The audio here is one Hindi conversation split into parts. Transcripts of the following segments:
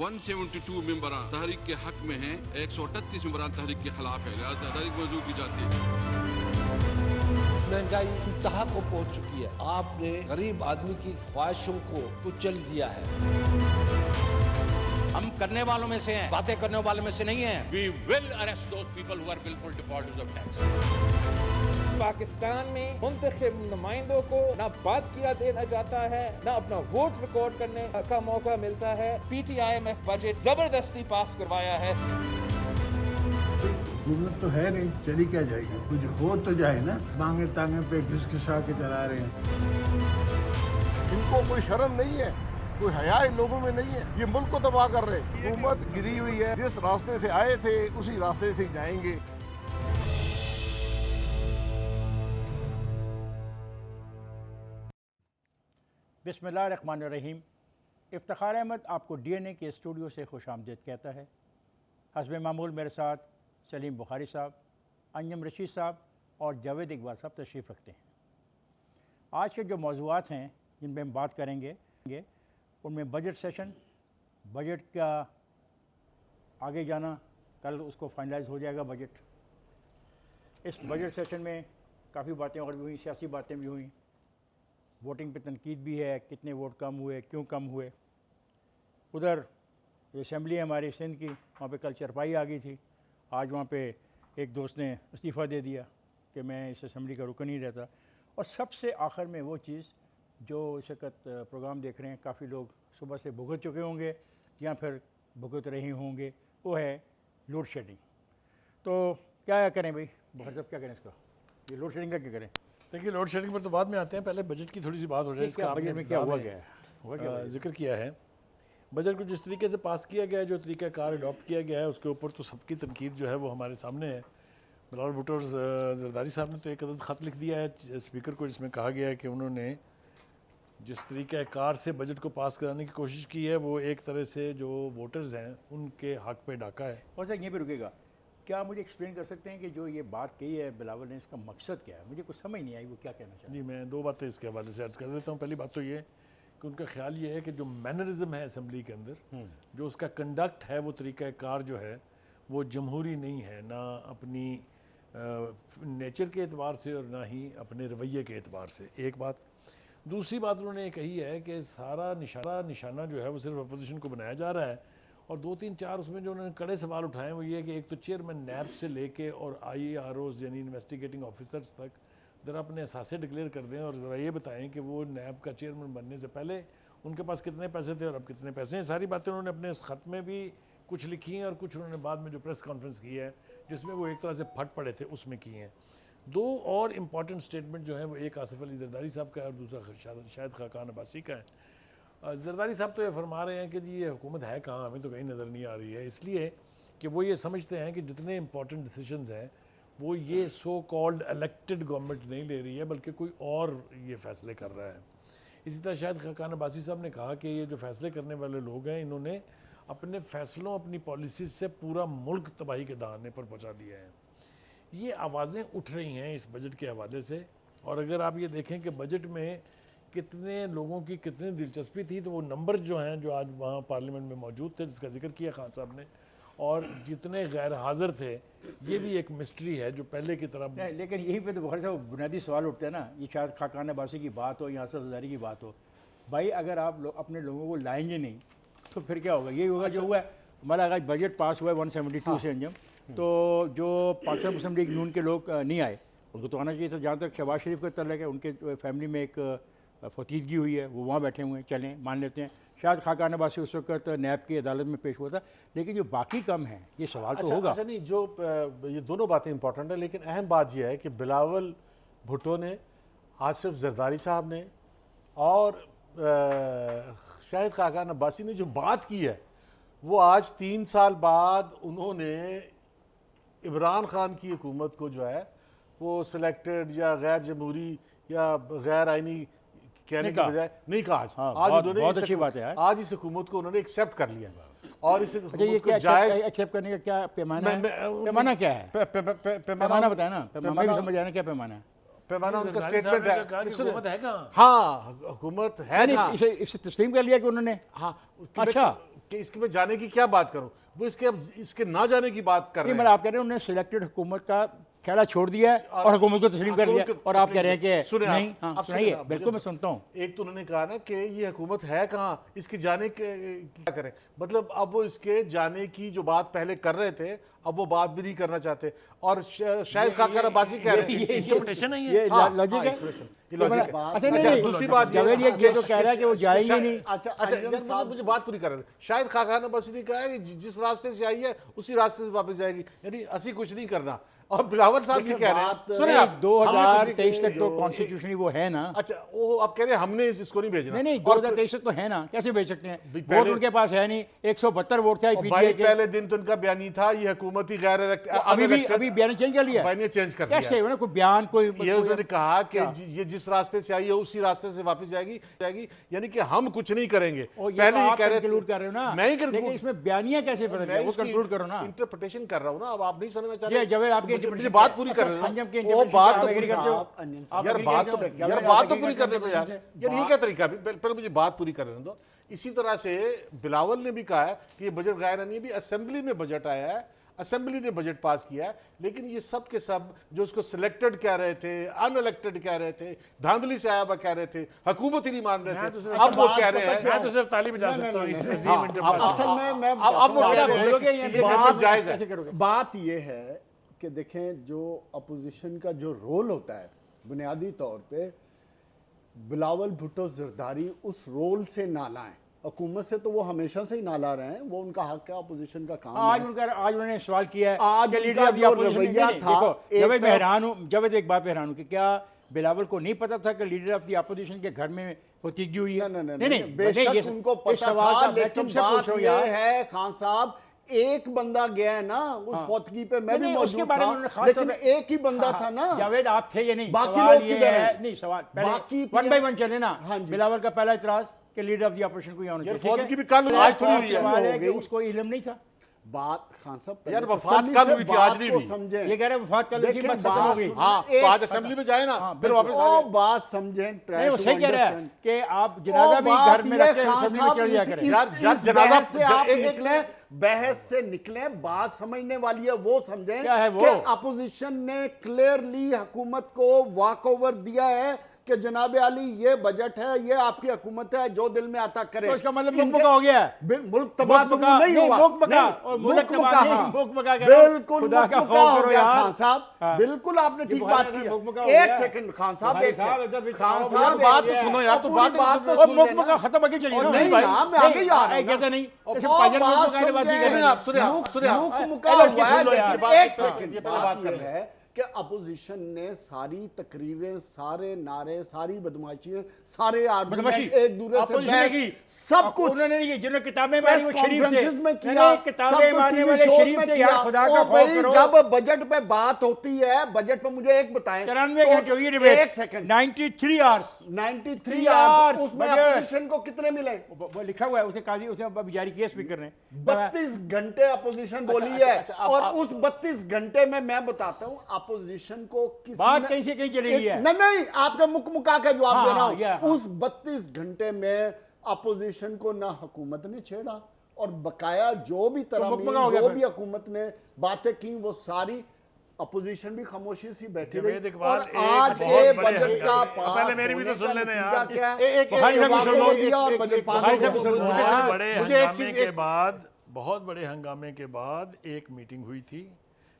172 मेंबरान तहरीक के हक में हैं, 138 मेंबरान तहरीक के खिलाफ है, लिहाजा तहरीक मंजूर की जाती है। महंगाई इंतहा को पहुंच चुकी है। आपने गरीब आदमी की ख्वाहिशों को कुचल दिया है। हम करने वालों में से हैं, बातें करने वालों में से नहीं हैं। We will arrest those people who are willful defaulters of tax. Pakistan में मुंतखब नुमाइंदों को ना बात किया देना जाता है, ना अपना वोट रिकॉर्ड करने का मौका मिलता है। PTIMF बजट जबरदस्ती पास करवाया है। हुकूमत तो है नहीं, चली क्या जाएगी? कुछ हो तो जाए ना, मांगे तांगे पे घिसघिसा के चला रहे हैं। इनको कोई शर्म नहीं है, कोई हया इन लोगों में नहीं है। ये मुल्क को तबाह कर रहे हैं। हुकूमत गिरी हुई है, जिस रास्ते से आए थे उसी रास्ते से जाएंगे। बिस्मिल्लाहिर्रहमानिर्रहीम। इफ्तिखार अहमद आपको DNA के स्टूडियो से खुशामदीद कहता है। हस्ब मामूल मेरे साथ सलीम बुखारी साहब, अंजम रशीद साहब और जावेद इकबाल साहब तशरीफ़ रखते हैं। आज के जो मौज़ूआत हैं जिन पर हम बात करेंगे उनमें बजट सेशन, बजट का आगे जाना, कल उसको फाइनलाइज हो जाएगा बजट। इस बजट सेशन में काफ़ी बातें और भी हुई, सियासी बातें भी हुई, वोटिंग पे तनकीद भी है, कितने वोट कम हुए, क्यों कम हुए। उधर असम्बली है हमारी सिंध की, वहाँ पे कल चरपाई आ गई थी। आज वहाँ पे एक दोस्त ने इस्तीफ़ा दे दिया कि मैं इस असम्बली का रुकन ही रहता। और सबसे आखिर में वो चीज़ जो इस वक्त प्रोग्राम देख रहे हैं, काफ़ी लोग सुबह से भुगत चुके होंगे या फिर भुगत रहे होंगे, वो है लोड शेडिंग। तो क्या करें भाई बहुत साहब, क्या करें इसका? ये लोड शेडिंग का क्या करें? देखिए, लोड शेडिंग पर तो बाद में आते हैं, पहले बजट की थोड़ी सी बात हो जाए। इसका बजट में क्या हुआ गया जिक्र किया है। बजट को जिस तरीके से पास किया गया है, जो तरीक़ाकार अडॉप्ट किया गया है, उसके ऊपर तो सबकी तनकीद जो है वो हमारे सामने है। बिलावल भुट्टो और जरदारी साहब ने तो एक अदद ख़त लिख दिया है स्पीकर को, जिसमें कहा गया है कि उन्होंने जिस तरीक़ाकार से बजट को पास कराने की कोशिश की है वो एक तरह से जो वोटर्स हैं उनके हक़ पे डाका है। और सर यहीं पे रुकेगा, क्या मुझे एक्सप्लेन कर सकते हैं कि जो ये बात कही है बिलावल ने, इसका मकसद क्या है? मुझे कुछ समझ नहीं आई वो क्या कहना चाहिए। जी, मैं दो बातें इसके हवाले से अर्ज़ कर देता हूँ। पहली बात तो ये कि उनका ख्याल ये है कि जो मैनरिज़म है असम्बली के अंदर, जो उसका कंडक्ट है, वो तरीक़ाकार जो है वो जमहूरी नहीं है, ना अपनी नेचर के एतबार से और ना ही अपने रवैये के एतबार से। एक बात। दूसरी बात उन्होंने ये कही है कि सारा निशाना जो है वो सिर्फ अपोजिशन को बनाया जा रहा है। और दो तीन चार उसमें जो उन्होंने कड़े सवाल उठाए वो ये है कि एक तो चेयरमैन नैब से लेके और IAROs यानी इन्वेस्टिगेटिंग ऑफिसर्स तक ज़रा अपने असासे डिक्लेयर कर दें और ज़रा ये बताएं कि वो नैब का चेयरमैन बनने से पहले उनके पास कितने पैसे थे और अब कितने पैसे हैं। सारी बातें उन्होंने अपने उस ख़त में भी कुछ लिखी हैं और कुछ उन्होंने बाद में जो प्रेस कॉन्फ्रेंस की है जिसमें वो एक तरह से फट पड़े थे उसमें की हैं। दो और इम्पॉर्टेंट स्टेटमेंट जो हैं वो एक आसिफ अली जरदारी साहब का है और दूसरा शायद खाकान अब्बासी का है। जरदारी साहब तो ये फरमा रहे हैं कि जी ये हुकूमत है कहाँ, हमें तो कहीं नज़र नहीं आ रही है, इसलिए कि वो ये समझते हैं कि जितने इंपॉर्टेंट डिसीजंस हैं वो ये सो कॉल्ड इलेक्टेड गवर्नमेंट नहीं ले रही है बल्कि कोई और ये फ़ैसले कर रहा है। इसी तरह शायद खाकान अब्बासी साहब ने कहा कि ये जो फ़ैसले करने वाले लोग हैं इन्होंने अपने फ़ैसलों, अपनी पॉलिसीज़ से पूरा मुल्क तबाही के दहाने पर पहुँचा दिया है। ये आवाज़ें उठ रही हैं इस बजट के हवाले से। और अगर आप ये देखें कि बजट में कितने लोगों की कितनी दिलचस्पी थी, तो वो नंबर जो हैं जो आज वहाँ पार्लियामेंट में मौजूद थे जिसका जिक्र किया खान साहब ने, और जितने गैर हाज़िर थे, ये भी एक मिस्ट्री है जो पहले की तरह। लेकिन यहीं पे तो बहुत सारे बुनियादी सवाल उठते हैं ना। ये शायद खाकान अब्बासी की बात हो या आसिफ जरदारी की बात हो, भाई अगर आप अपने लोगों को लाएंगे नहीं तो फिर क्या होगा? यही होगा जो हुआ है। मतलब अगर बजट पास हुआ है 172 से अंजम, तो जो पाकिस्तान मुस्लिम लीग नून के लोग नहीं आए उनको तो आना चाहिए था। जहाँ तक शहबाज शरीफ का तल्लुक़ है, उनके फैमिली में एक फतीदगी हुई है, वो वहाँ बैठे हुए हैं, चलें मान लेते हैं। शायद खाकान अब्बासी उस वक्त नैब की अदालत में पेश हुआ था, लेकिन जो बाकी कम है ये सवाल तो होगा। अच्छा नहीं, जो ये दोनों बातें इंपॉर्टेंट है, लेकिन अहम बात यह है कि बिलावल भुट्टो ने, आसिफ जरदारी साहब ने और शायद खाकान अब्बासी ने जो बात की है वो आज 3 साल बाद उन्होंने इमरान खान की हुकूमत को जो है वो सिलेक्टेड या गैर जमहूरी या गैर आइनी कहने के बजाय नहीं कहा। आज उन्होंने बहुत अच्छी बात है, आज इस हुकूमत को उन्होंने एक्सेप्ट कर लिया और इस हुकूमत को जायज एक्सेप्ट करने का क्या पैमाना है? पैमाना क्या है? पैमाना बताया ना, हमें भी समझ आना क्या पैमाना है। पैमाना उनका स्टेटमेंट है। हाँ हुकूमत है, इसे तस्लीम कर लिया कि उन्होंने। हाँ अच्छा कि इसके में जाने की क्या बात करूं, वो इसके ना जाने की बात कर रहे मतलब हैं। आप कह रहे हैं उन्होंने सिलेक्टेड हुकूमत का ख्याल छोड़ दिया है और हुकूमत को तस्लीम कर दिया, और आप कह रहे हैं कि सुने नहीं। आप, हाँ आप सुनाइए, सुने, बिल्कुल मैं सुनता हूँ। एक तो उन्होंने कहा ना कि ये हुकूमत है कहाँ, इसके जाने के क्या करें, मतलब अब वो इसके जाने की जो बात पहले कर रहे थे अब वो बात भी नहीं करना चाहते, और शायद खाकर अब्बासी कह रहे हैं इंटरप्रिटेशन है ये हाँ, लॉजिक हाँ, है। expression, ये लॉजिक है। अच्छा अच्छा, नहीं, दूसरी बात जावेद ये तो कह रहा है कि वो जाएंगे नहीं। अच्छा यार, मुझे बात पूरी कर रहे थे। शायद खाखान अब्बासी ने कहा है कि जिस रास्ते से आई है उसी रास्ते से वापस जाएगी, यानी असी कुछ नहीं करना। और बिलावल साहब की कह रहे हैं, सुने आप, 2023 तक तो कॉन्स्टिट्यूशनली वो है ना। अच्छा वो आप कह रहे हैं हमने इसको नहीं भेजना। नहीं, और 2023 तक तो है ना, कैसे भेज सकते हैं? पहले- वोट उनके पास है नहीं, 172 वोट थे भाई आईपीडीए के। पहले दिन तो उनका बयान ही था, ये हुकूमत ही गैर अभी बयान चेंज कर लिया, ने चेंज कर दिया। कैसे? कोई बयान कोई ये उन्होंने कहा कि ये जिस रास्ते से आई है उसी रास्ते से वापस जाएगी, यानी कि हम कुछ नहीं करेंगे। पहले ये कह रहे कंक्लूड कर रहे हो ना, मैं ही लेकिन इसमें बयानियां कैसे बदल गया, वो कंक्लूड करो ना। इंटरप्रिटेशन कर रहा हूँ ना, अब आप नहीं समझना चाह ये रहे। जवेद आपकी मुझे बात पूरी कर रहे हो ना, वो बात तो पूरी करते हो। यार बात तो पूरी करने दो यार ये क्या तरीका है? पहले मुझे बात पूरी करने दो। इसी तरह से बिलावल ने भी कहा है कि ये बजट गायरा नहीं, अभी असेंबली में बजट आया है, असेंबली ने बजट पास किया है, लेकिन ये सब के सब जो उसको सिलेक्टेड कह रहे थे, अनइलेक्टेड कह रहे थे, धांधली से आया कह रहे थे, हुकूमत ही नहीं मान रहे थे, अब वो कह रहे हैं। मैं तो सिर्फ ताली बजा सकता हूँ इस अजीम असल में मैं अब वो कह रहे हैं कि ये बात जायज है। बात ये है कि देखें जो अपोजिशन का जो रोल होता है बुनियादी तौर पे बिलावल भुट्टो जरदारी उस रोल से नाला है। हुकूमत से तो वो हमेशा से ही नाला रहे हैं, वो उनका हक है, अपोजिशन का काम आज है। आज उन्होंने सवाल किया है आज कि उनका लीडर ऑफ द जो अपोजिशन रवैया नहीं, था, देखो, एक जवेद मैं तरफ- हैरान हूँ, जवेद एक बात पे हैरान हूँ कि क्या बिलावल को नहीं पता था कि लीडर ऑफ द अपोजिशन के घर में फतीगी हुई है? नहीं, बेशक उनको पता था, लेकिन बात यह है खान साहब, एक बंदा गया है ना उस फौतगी पे, मैं भी मौजूद था, लेकिन एक ही बंदा था ना। जावेद आप थे ये नहीं, बाकी सवाल लोग ये किधर है, हैं? नहीं सवाल बाकी वन बाय वन चले ना। हाँ जी। बिलावल का पहला इतराज कि लीडर ऑफ द अपोजिशन को यहाँ होना यार चाहिए, ठीक फौतगी है? भी कल आज शुरू हुई है। सवाल है कि हो गई। उसको इल्म नहीं था। बात खान साहब यार पहले वफात तसल्ली कल से हुई थी, बात आज नहीं को हुई। समझें। ये कह रहे हैं वफात कर ली थी, देखें, बस खत्म हो बात गई। सुनो। हाँ एक तो आज सेकंड। असेंबली में जाए ना, हाँ, फिर वापस आ वो जाए। बात समझें, नहीं वो सही कह रहा है कि आप जनाजा भी घर में रख के असेंबली में चल जाया करें। यार, जनाजा- से आप एक- निकले, बहस से निकले, बात समझने वाली है, वो समझें क्या है वो? कि अपोजिशन ने क्लियरली हुकूमत को वॉक ओवर दिया है कि जनाब आली ये बजट है, ये आपकी हुकूमत है, जो दिल में आता करे। तो इसका मतलब इनके- मुल्क मका हो गया है। मुल्क तबाह तो मुल्क नहीं हुआ, मुल्क मका नहीं, और मुल्क मुल्क मका, तबाह नहीं, हाँ। मुल्क मका कह रहा हूं। बिल्कुल खुदा मुल्क का मका खौफ हो करो गया यार। खान साहब, हाँ। बिल्कुल आपने ठीक बुखारी बात में की मुल्क मका हो है। एक गया। सेकंड खान साहब, बुखारी एक साहब, सेकंड इधर खान बीच साहब, बात तो एक- सुनो यार, तो पूरी बात तो बात सुनो। तो और सुन मुल्क लेना। मका खत्म आगे चलिए और ना। नहीं, हाँ, मैं आगे ही आ रहा हूं ना। कहते नहीं और जैसे बहुत पांजर मुल्क बात मका की बात नहीं समझे। कर रहे। सुनिए आप, मुल्क मुका पहले इसकी हुआ है, सुन लो यार। लेकिन बात एक कर- सेकंड ये पहले बात कर ये है कि अपोजिशन ने सारी तकरीरें, सारे नारे, सारी बदमाशियां, सारे आर्गुमेंट बदमाशी एक दूसरे से अपोजिशन ने बैठ, की, सब कुछ उन्होंने नहीं की, जिन्होंने किताबें प्रेस मारी वो शरीफ थे। कॉन्फ्रेंसेस में किया, नहीं, किताबें सब कुछ मारने टीवी वाले शोज शरीफ में थे किया। यार, खुदा ओ का खौफ भाई, करो। जब बजट पे बात होती है, बजट पे मुझे एक बताएं, 94 तो घंटे हुई डिबेट, एक सेकंड, 93 आवर्स 93 hours, आवर्स, उसमें बजट। अपोजिशन को कितने मिले? वो लिखा हुआ है, उसे काजी उसे अभी जारी किया स्पीकर ने। 32 घंटे अपोजिशन बोली है, और उस 32 घंटे में मैं बताता हूं अपोजिशन को किसी बात ने- कहीं से कहीं चली गई है। नहीं, आपका मुक्का का जवाब हाँ, दे रहा हाँ, ये, हाँ। हूं। उस 32 घंटे में अपोजिशन को ना हुकूमत ने छेड़ा, और बकाया जो भी तरमीम, मुकम्मल हो गया जो फिर। भी हुकूमत ने बातें की, वो सारी अपोजिशन भी खामोशी से बैठी जवेद रही। इकबाल, और एक आज बहुत के बड़े बजट का हंगामे- पास पहले मेरी भी तो होने सुन का लेना नतीजा यार। क्या है? बुखारी साहब भी सुन लो। दिया और बजट पास बुखारी हो साहब भी सुन लो। गया। हाँ। बड़े मुझे एक हंगामे चीज- के एक- बाद, बहुत बड़े हंगामे के बाद एक मीटिंग हुई थी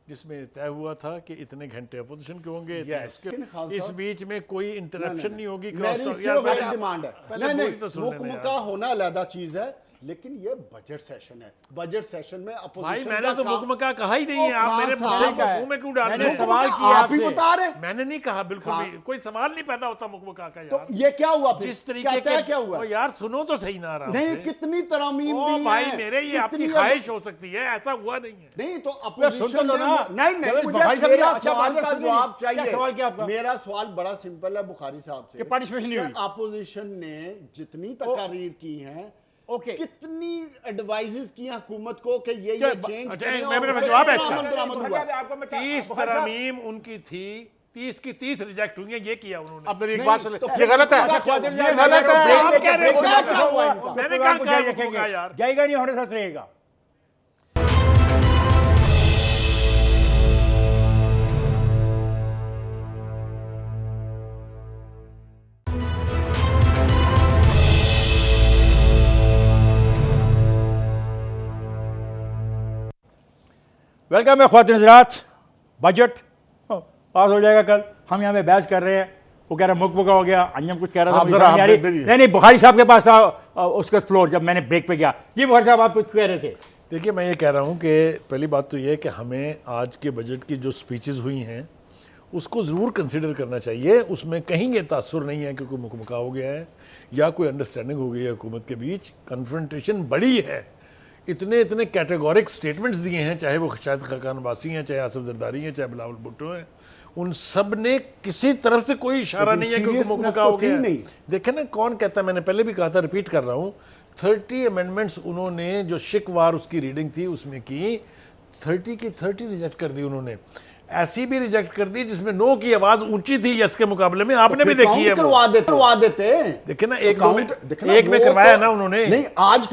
जिसमें तय हुआ था कि इतने घंटे अपोजिशन के होंगे, इतने Yes. उसके। लेकिन खान इस साहब- बीच में कोई इंटरप्शन नहीं होगी, क्रॉस मेरी टॉक। सिर्फ यार एक पहले- डिमांड है, पहले नहीं, पूरी तो सुन लेना मुकम्मका यार। होना अलग चीज है, लेकिन ये बजट सेशन है। बजट सेशन में भाई अपोजिशन मैंने तो मुकमका कहा ही नहीं है, आप मेरे साहब, मुंह में क्यों डाल रहे मैंने हैं? सवाल किया आप ही आपसे। बता रहे हैं। मैंने नहीं कहा, बिल्कुल हाँ। भी कोई सवाल नहीं पैदा होता मुकमका का तो यार। ये क्या हुआ फिर? जिस तरीके कहता है के क्या हुआ? ओ यार सुनो तो सही ना रहा नहीं, कितनी तरमीम ओ दी भाई हैं, मेरे, ये आपकी कितनी- ख्वाहिश हो सकती है, ऐसा हुआ नहीं है। नहीं तो सुन तो अपोजिशन लो ने ना। नहीं, जवेद मुझे बुखारी साहब मेरा ने- अच्छा, सवाल बात का सुनिए। जवाब क्या चाहिए। सवाल क्या आपका? मेरा सवाल बड़ा सिंपल है बुखारी साहब से कि पार्टिसिपेशन नहीं हुई। अपोजिशन ने जितनी तकारीर की हैं, ओके। कितनी एडवाइजेस की हैं हुकूमत को कि ये क्या- चेंज अच्छा, करें, मैं- और मेरा फिर जवाब है अमल इसका। दरामद हुआ। 30 तरमीम उनकी थी 30 की 30 रिजेक्ट हुई हैं, ये किया उन्होंने। अब मेरी एक बात सुन, ये गलत है, ये गलत है। आप कह रहे हो क्या क्या हुआ मैंने इनका? कहा कहा यार, जाएगा नहीं, हमारे साथ रहेगा। वेलकम है ख्वातीन हज़रात। बजट पास हो जाएगा कल, हम यहाँ पे बहस कर रहे हैं, वो कह रहा मुकमुका हो गया, अंजम कुछ कह रहा था, आप मुझे जरा समझ नहीं आ रही। मेरी- नहीं बुखारी साहब के पास था उसका फ्लोर, जब मैंने ब्रेक पे गया। जी बुखारी साहब आप कुछ कह रहे थे। देखिए मैं ये कह रहा हूँ कि पहली बात तो ये है कि हमें आज के बजट की जो स्पीचेस हुई हैं उसको ज़रूर कंसिडर करना चाहिए। उसमें कहीं ये तासुर नहीं है कि कोई मुकमुका हो गया है या कोई अंडरस्टैंडिंग हो गई है हुकूमत के बीच। कन्फ्रंटेशन बड़ी है, इतने कैटेगोरिक स्टेटमेंट्स दिए हैं, चाहे वो शाहिद खाकान अब्बासी हैं, चाहे आसिफ जरदारी हैं, चाहे बिलावल भुट्टो हैं, उन सब ने किसी तरफ से कोई इशारा नहीं है कि उनको मुकमुका हो गया है। देखें ना कौन कहता है, मैंने पहले भी कहा था, रिपीट कर रहा हूँ, 30 अमेंडमेंट्स उन्होंने जो शिकवार उसकी रीडिंग थी उसमें की 30 की 30 रिजेक्ट कर दी उन्होंने। ऐसी भी रिजेक्ट कर दी जिसमें नो की आवाज ऊंची थी यस के मुकाबले में, आपने भी देखी है। करवा देते देखिए ना एक में करवाया ना उन्होंने। नहीं आज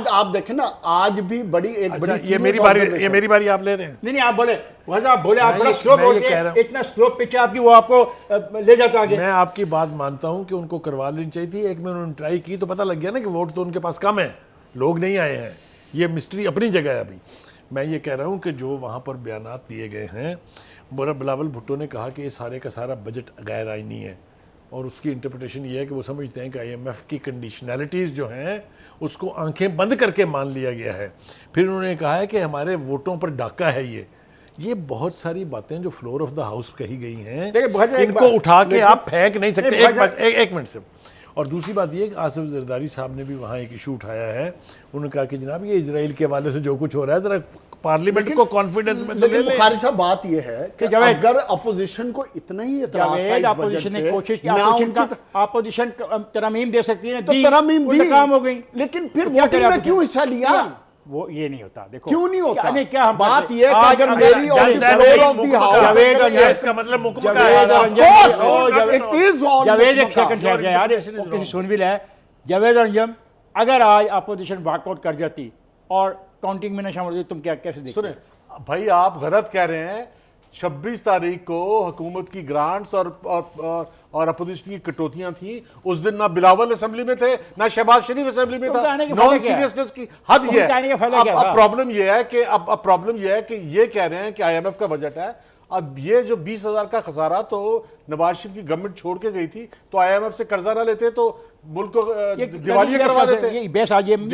आप देखें ना, आज भी बड़ी ये मेरी बारी आप ले रहे हैं। नहीं आप बोले, आप बोले, आप बड़ा स्लो बोलते हैं, इतना स्लो पिच आपकी, वो आपको ले जाता आगे। मैं आपकी बात मानता हूं कि उनको करवा लेनी चाहिए थी। एक में उन्होंने ट्राई की तो पता लग गया ना कि वोट तो उनके पास कम है, लोग नहीं आए हैं। ये मिस्ट्री अपनी जगह है। अभी मैं ये कह रहा हूं कि जो वहां पर बयानात दिए गए हैं, बिलावल भुट्टो ने कहा कि ये सारे का सारा बजट गैर आईनी है, और उसकी इंटरप्रिटेशन ये है कि वो समझते हैं कि IMF की कंडीशनैलिटीज़ जो हैं उसको आंखें बंद करके मान लिया गया है। फिर उन्होंने कहा है कि हमारे वोटों पर डाका है। ये बहुत सारी बातें जो फ्लोर ऑफ द हाउस कही गई हैं, इनको उठा के आप फेंक नहीं सकते। एक मिनट से। और दूसरी बात ये कि आसिफ जरदारी साहब ने भी वहाँ एक इशू उठाया है। उन्होंने कहा कि जनाब ये इजराइल के हवाले से जो कुछ हो रहा है जरा पार्लियामेंट को कॉन्फिडेंस में। लेकिन बुखारी साहब बात ये है कि अगर अपोजिशन को इतना ही इतराज था इस अपोजिशन ने कोशिश की, अपोजिशन तरमीम दे सकती है, तो तरमीम दी, काम हो गई, लेकिन फिर वोटिंग में क्यों हिस्सा लिया? वो ये नहीं होता। देखो क्यों नहीं होता? नहीं क्या बात ये कि अगर मेरी फ्लोर ऑफ द हाउस, इसका मतलब मुकम्मल जावेद एक सेकंड ठहर जाए यार, किसी सुन भी ले। जावेद अंजम, अगर आज अपोजिशन वॉकआउट कर जाती और काउंटिंग में न शामिल होती, तुम क्या कैसे देखते? सुने भाई, आप गलत कह रहे हैं। 26 तारीख को हुकूमत की ग्रांट्स और अपोजिशन की कटौतियां थी। उस दिन ना बिलावल असेंबली में थे, ना शहबाज शरीफ असेंबली में था। नॉन सीरियसनेस की हद ये है। अब प्रॉब्लम ये है कि ये कह रहे हैं कि IMF का बजट है। अब ये जो 20,000 का खसारा तो नवाज शरीफ की गवर्नमेंट छोड़ के गई थी, तो IMF से कर्जा ना लेते तो मुल्क को दिवालिया करवा देते। ये बहस आज ये बहस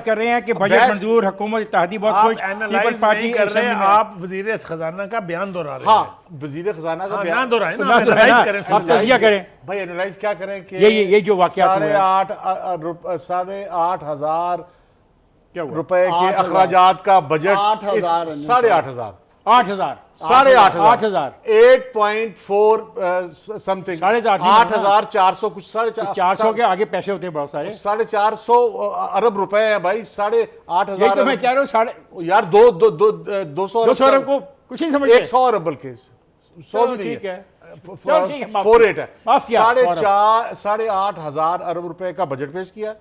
कर रहे हैं कि बजट मंजूर, हुकूमत इत्तेहादी बहुत खुश, पीपल्स पार्टी कर रहे हैं। आप वजीर खजाना का बयान दोहरा रहे हैं। हाँ, वजीर खजाना का बयान दोहराएं ना, एनालाइज करें। आप तजिया करें भाई, एनालाइज क्या करें कि ये जो वाकयात हुए 8,500 रुपए के अखराजात का बजट 8,500 8,400 समथिंग 8,400 कुछ 450 के आगे पैसे होते हैं बहुत सारे। 450 अरब रुपए है भाई। 8,500 तो मैं कह रहा हूँ यार 200 अरब को कुछ नहीं समझ, 100 अरब बल्कि 100 भी नहीं है, 48 है। 8,500 अरब रुपए का बजट पेश किया,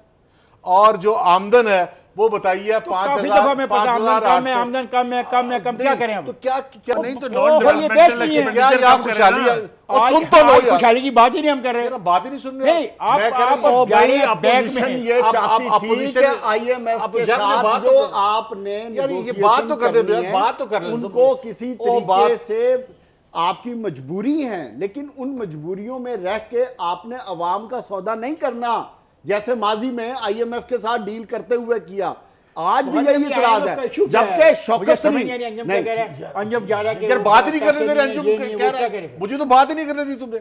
और जो आमदन है वो बताइए 5,000 आमदन कम है, क्या करें हम? तो क्या नहीं तो नॉन डेवलपमेंटल एक्सपेंडिचर आप खुशहाली सुन तो लो, खुशहाली की बात ही नहीं हम कर रहे, बात ही नहीं सुन रहे। अपोजिशन ये चाहती थी कि IMF के साथ जो आपने ये बात तो कर रहे थे, बात तो कर रहे थे, उनको किसी तरीके से आपकी मजबूरी है, लेकिन उन मजबूरियों में रह के आपने अवाम का सौदा नहीं करना, जैसे माजी में IMF के साथ डील करते हुए किया। आज भी यही इतराज है, जबकि शौकत नहीं अंजुम जा रहा है यार, बात ही नहीं करने दे रहे। अंजुम कह रहा है मुझे तो बात ही नहीं करने दी तुमने।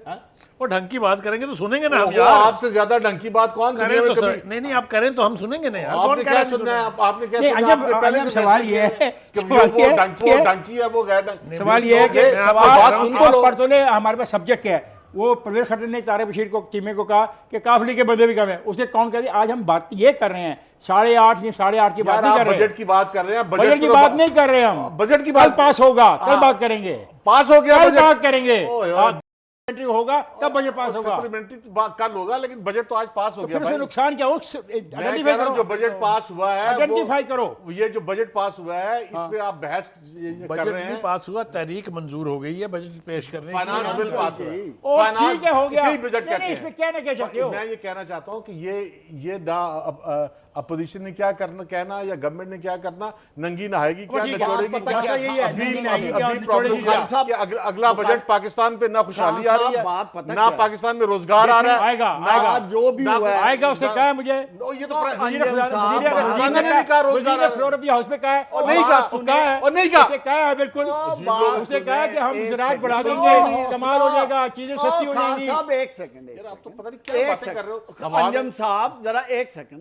वो ढंग की बात करेंगे तो सुनेंगे ना हम यार। आपसे ज्यादा ढंग की बात कौन करें तो नहीं आप करें तो हम सुनेंगे ना यार। आपने क्या सुनना है? आपने क्या सुना? आपने पहले से सवाल ये है कि वो डंकी है, वो गैर डंकी। सवाल ये है कि सवाल सुन तो लो, हमारे पास सब्जेक्ट क्या है? वो परवेज खट्टर ने तारिक बशीर को टीमे को कहा कि काफिले के बंदे भी कम है, उसे कौन कहती आज हम बात ये कर रहे हैं 8.5 ये 8.5 की बात नहीं कर रहे, बजट की बात कर रहे हैं, बजट की बात नहीं कर रहे हम, बजट की कल बात पास होगा, कल बात करेंगे, पास हो गया, कल बात करेंगे, ओ यार, होगा तब बजट पास होगा, सप्लीमेंट्री कल होगा, लेकिन बजट तो आज पास हो तो गया फिर उसमें भाई। नुकसान क्या हो, मैं कह रहा हूं जो बजट पास हुआ है आइडेंटिफाई करो, ये जो बजट पास हुआ है इसमें आप बहस कर बजट रहे नहीं हैं। पास हुआ, तहरीक मंजूर हो गई है बजट पेश करने की। फाइनेंस बिल पास हुआ है। ओ फाइनेंस ठीक है हो गया, इसी बजट नहीं, कहते नहीं, हैं। इसमें क्या ना कह सकते हो, मैं ये कहना चाहता हूं कि ये ना अपोजिशन ने क्या करना कहना या गवर्नमेंट ने क्या करना, नंगी नहाएगी क्या, ठीक है, निचोड़ेगी पता क्या? क्या यही है, अभी नंगी नहाएगी क्या, अभी निचोड़ेगी प्रॉब्लम क्या? है कि अगला बजट पाकिस्तान पे ना खुशहाली आ रही बात है पता ना क्या? पाकिस्तान में रोजगार आ रहा है। आएगा ना- आएगा जो भी हुआ है, आएगा, उसने कहा है मुझे ये तो नहीं कहा रोजगार फ्लोर ऑफ द हाउस पे कहा है, और नहीं कहा, और नहीं कहा। उसने कहा है बिल्कुल, उसने कहा कि हम ज़राअत बढ़ा देंगे, कमाल हो जाएगा, चीजें सस्ती हो जाएंगी। साहब एक सेकंड, आप तो पता नहीं क्या बातें कर रहे हो। अंजम साहब जरा एक सेकंड,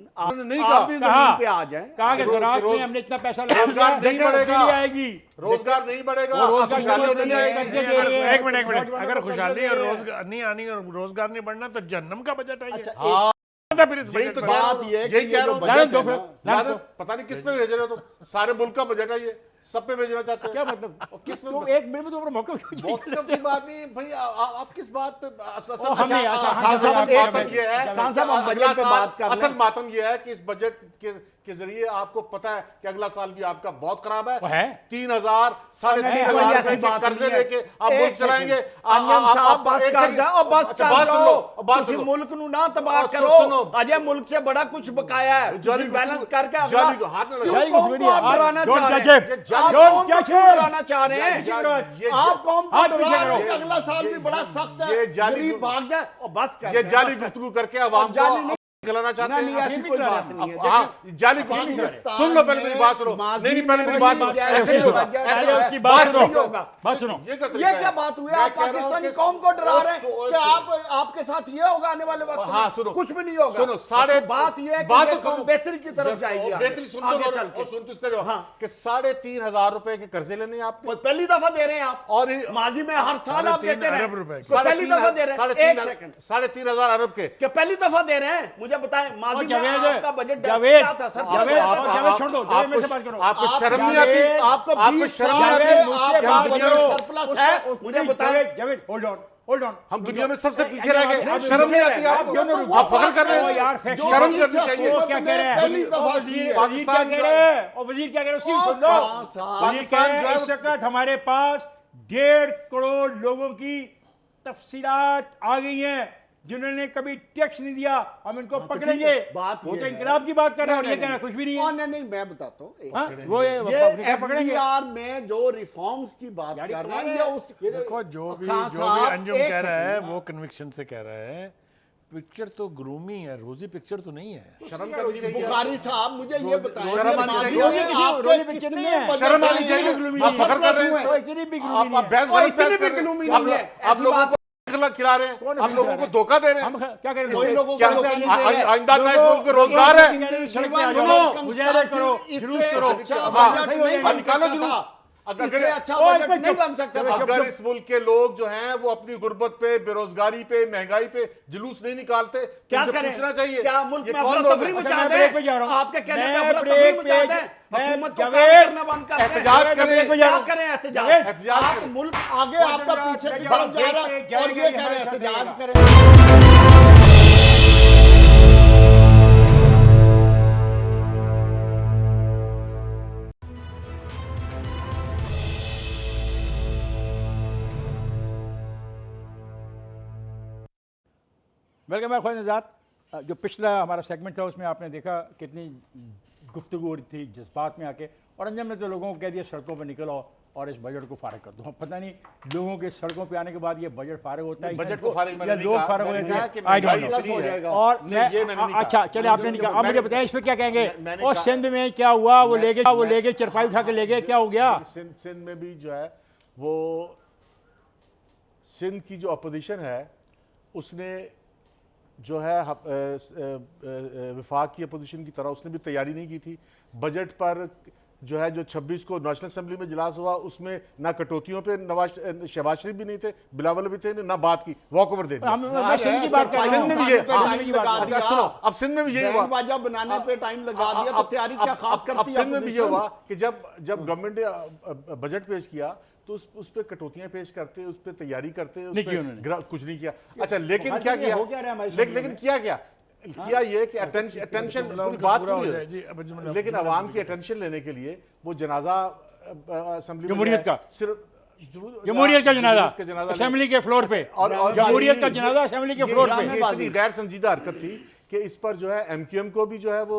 नहीं आप भी कहा। जमीन पे आ जाएं। कहा कि ज़राअत में हमने इतना पैसा लगा रोजगार नहीं बढ़ेगा, आएगी, रोजगार नहीं बढ़ेगा, वो रोजगार खुशहाली नहीं नहीं बढ़ेगा, आएगी। कर्जे दे रहे हैं, एक मिनट नौजवानों अगर को खुशहाली कर्जे और दे रहे हैं। रोजगार नहीं आनी और रोजगार नहीं बढ़ना तो जहन्नम का बजट है ये। हाँ, था फिर इस यही बजट तो में। बात ये है कि यही ये कह रहा जो हूं, बजट लानत दो है फिर, ना, लानत दो। पता नहीं किस पे भेज रहे हो तुम, सारे मुल्क का बजट है ये, सब पे भेजना चाहते हो क्या मतलब, और किस पे तो एक मिनट में तुम्हारा मौका मौके की बात नहीं भाई, आप किस बात पे असल हमने अच्छा, अच्छा, खान हाँ, साहब, हाँ, मातम हाँ, ये है, खान साहब, हम अगला बजट पे साल- बात कर रहे असल हैं। मातम ये है कि इस बजट के जरिए आपको पता है कि अगला साल भी आपका बहुत खराब वो है। है। 3,000 साढ़े नहीं, 3,000 कोई रुपए ऐसी के बात कर्जे नहीं है। लेके आप एक मुल्क चलाएंगे। सेकंड, अंजम साहब बस एक कर सेकंड। जाओ, बस अच्छा, कर बात सुन लो, जाओ, बात किसी सुनो। मुल्क नु ना तबाह और करो, सुनो। अजय मुल्क से बड़ा कुछ बकाया है, जाली तुम बैलेंस गुफ्तगू- करके जाली अगला हाथ में क्यों लगाओ। कौम को आप डराना Don't चाह रहे touch हैं? it. आप Don't कौम को touch क्यों it. डराना चाह रहे हैं? आप कौम को हाथ डरा पीछे रहे हैं कि करो। अगला साल भी बड़ा सख्त है, ये जाली गरीब भाग जाए, और बस कर ये दें, जाली बस कर। गुफ्तगू करके अवाम जाली को नहीं- खिलाना चाहते नहीं, हैं। ऐसी कोई बात नहीं है। हाँ, देखिए, जाली पाकिस्तान सुन लो, पहले मेरी बात सुनो। माजी नहीं, पहले में मेरी बात भी सुनो। जैसे ऐसे नहीं होगा, बजट ऐसे है, उसकी बात ऐसे सुनो। ही होगा। बात सुनो, ये क्या ये तरीका क्या है? बात हुई? मैं आप कह रहा हूं पाकिस्तानी कि- कौम को डरा रहे हैं ओ, कि आपके साथ ये होगा आने वाले वक्त में? हाँ, सुनो। कुछ भी नहीं होगा। सुनो, साढ़े तो बात ये है कि बात ये तो कौम सुनो। बेहतरी की तरफ जाएगी आगे। बेहतरी सुन आगे तो चल के। और सुन तो इसका जवाब हाँ। कि 3,500 रुपए के कर्जे लेने हैं आपने, और पहली दफा दे रहे हैं आप, और माजी में हर साल आप देते रहे अरब रुपए हैं, तो पहली दफा दे रहे हैं। एक सेकंड, 3,500 अरब के। क्या पहली दफा दे रहे हैं? मुझे बताएं, माजी में आपका बजट जावेद, क्या था? सर जावेद छोड़ दो, जावेद मेरे से बात करो। आपको शर्म नहीं आती? आपको आपको 20 शर्म साल नहीं से आती? आप यहाँ बजट दुनिया में- सरप्लस है, मुझे बताएं। जावेद होल्ड ऑन, हम दुनिया में सबसे पीछे रह गए। आप शर्म नहीं पीछे आती रह आपको? गए। आप दोनों आप फख्र कर रहे वो हैं यार, जो शर्म इस करनी चाहिए। हुकूमत वो क्या ने कह रहे हैं? पहली दफा की वजीर है। क्या कह रहे हैं? और वजीर क्या कह रहे हैं उसकी सुन लो। वजीर कह रहे हैं इस वक्त हमारे पास 1.5 करोड़ लोगों की तफसीलात आ गई हैं जिन्होंने कभी टैक्स नहीं दिया, हम इनको पकड़ेंगे। बात वो ये तो है। इनकलाब की बात कर रहे हैं और ये कहना कुछ भी नहीं है। नहीं, मैं बताता हूँ एक हाँ, सेकंड। वो ये पकड़ेंगे। FDR में जो रिफॉर्म्स की बात यानी कर रहे हैं, तुम्हारे- ये उसके देखो जो भी खान साहब, अंजुम एक कह रहा है सेकंड। वो कन्विक्शन से कह रहा है। पिक्चर तो ग्रूमी है, रोजी पिक्चर तो नहीं है। शर्म करनी चाहिए। बुखारी साहब मुझे ये बताएं, शर्म ये आनी माजी चाहिए। में रोजी आपके पिक्चर कितने नहीं है। बजट शर्म आनी आए चाहिए। हैं? आप फख्र कर रहे हैं। वो इतनी भी ग्लूमी आप नहीं है। बहस और बहस इतनी कर भी रहे हैं। ग्लूमी आप नहीं है। आप ऐसी लोगों बात- को खिला रहे हैं, कौन आप लोगों को खिला धोखा दे रहे हम हैं। क्या करें? कोई लोगों को क्या धोखा नहीं दे रहे। आइंदा इस मुल्क में रोजगार है। सुनो, मुजाहिदा करो, जुलूस करो। अच्छा हाँ, बजट नहीं अब बन निकालो सकता जुलूस। था। अगर- इससे अच्छा ओए, बजट चुप, नहीं बन सकता था। अगर इस मुल्क के लोग जो हैं वो अपनी गुर्बत पे, बेरोजगारी पे, महंगाई पे जुलूस नहीं निकालते, क्या इनसे करें? पूछना चाहिए। क्या मुल्क ये में कौन अफरा लोग तफरी हैं? अच्छा, मचाते मैं ब्रेक पे जा रहा हैं? हूं। आपके कहने मैं पे अफरा ब्रेक तफरी पे- मचाते हैं, मैं हुकूमत को काम जावेद, करना बंद करते हैं। एहतजाज मैं करें। ब्रेक पे जा रहा क्या हूं। करें एहतजाज? एहतजाज आप करें। मुल्क आगे आपका पीछे की तरफ जा रहा है और ये कह रहे हैं एहतजाज करें। Welcome back Khwaja. जो पिछला हमारा सेगमेंट था उसमें आपने देखा कितनी गुफ्तगू हो रही थी जज्बात में आके, और अंजम ने तो लोगों को कह दिया सड़कों पर निकलो और इस बजट को फारिग कर दो। पता नहीं लोगों के सड़कों पे आने के बाद ये बजट फारिग होता है बजट को फारिग मैंने या नहीं लोग कहा। फारिग हो मैंने जाते कहा कि हैं। I don't महंगाई know। इतनी है। और नहीं, ये मैंने नहीं कहा। अच्छा चले आपने नहीं कहा, अब मुझे बताएं इस पे क्या कहेंगे? मैंने और कहा- सिंध में क्या हुआ? वो ले गए चरपाई उठा के ले गए, क्या हो गया? सिंध में भी जो है वो सिंध की जो अपोजिशन है उसने जो है विफाक की अपोजिशन की तरह उसने भी तैयारी नहीं की थी। बजट पर जो है जो 26 को नेशनल असेंबली में इजलास हुआ उसमें ना कटौतियों पे शहबाज शरीफ भी नहीं थे, बिलावल भी थे, ना बात की, वॉक ओवर दे दिया। मैं सिंध की बात कर रहा हूं। सिंध में भी ये अच्छा, सुनो, अब सिंध में भी ये हुआ, बाजा बनाने पे टाइम लगा दिया तो तैयारी क्या खाक करती है। सिंध में भी ये हुआ कि जब गवर्नमेंट ने बजट पेश किया तो उस पे कटौतियां पेश करते, उस पे तैयारी करते, उस पे कुछ नहीं किया। अच्छा, लेकिन क्या किया, लेकिन किया ये कि अटेंशन बात पूरी हो, लेकिन अवाम की अटेंशन लेने के लिए वो जनाजा असेंबली जमहूरियत का सिर्फ जमहूरियत का जनाजा असेंबली के फ्लोर पे, और जमहूरियत का जनाजा असेंबली के फ्लोर पे, इतनी गैर संजीदा हरकत थी कि इस पर जो है एमक्यूएम को भी जो है वो